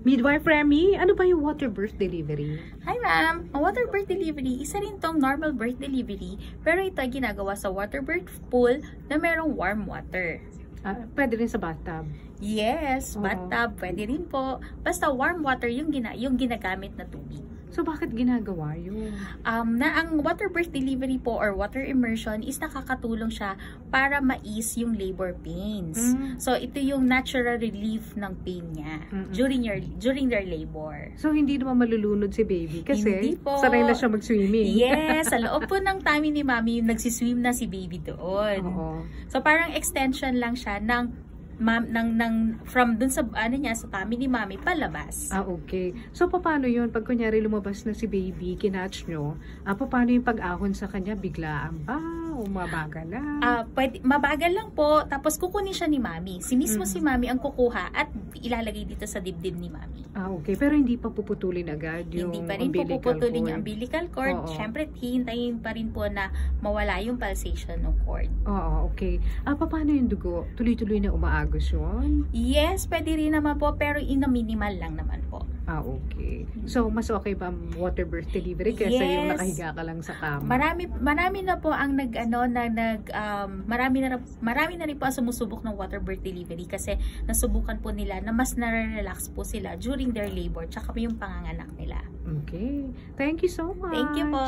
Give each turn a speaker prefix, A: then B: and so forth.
A: Midwife Remy, ano ba yung water birth delivery?
B: Hi ma'am! Ang water birth delivery, isa rin tong normal birth delivery, pero ito ay ginagawa sa water birth pool na merong warm water.
A: Pwede rin sa bathtub?
B: Yes, bathtub, pwede rin po. Basta warm water yung ginagamit na tubig.
A: So, bakit ginagawa yun?
B: Ang water birth delivery po or water immersion is nakakatulong siya para ma-ease yung labor pains. So, ito yung natural relief ng pain niya during their labor.
A: So, hindi naman malulunod si baby kasi
B: hindi po.
A: Sanay na siya mag-swimming.
B: Yes, sa loob po ng tummy ni mami, nagsiswim na si baby doon. So, parang extension lang siya from dun sa sa tummy ni mami palabas.
A: Okay. So paano 'yun pag kunyari lumabas na si baby, kinatch nyo? Paano yung pag-ahon sa kanya? Biglaan ba o mabagal lang?
B: Mabagal lang po, tapos kukunin siya ni mami. Mismo si mami ang kukuha at ilalagay dito sa dibdib ni mami.
A: Okay, pero hindi pa puputulin agad yung
B: hindi pa rin puputulin yung umbilical cord. Syempre, hihintayin pa rin po na mawala yung pulsation ng cord.
A: Okay. Paano yung dugo? Tuloy-tuloy na umaagos yun?
B: Yes, pwede rin naman po, pero minimal lang naman po.
A: Okay. So, mas okay ba water birth delivery kaysa yung nakahiga ka lang sa kama?
B: Marami na po ang marami na rin po ang sumusubok ng water birth delivery kasi nasubukan po nila na mas nare-relax po sila during their labor tsaka yung panganganak nila.
A: Okay. Thank you so much.
B: Thank you po.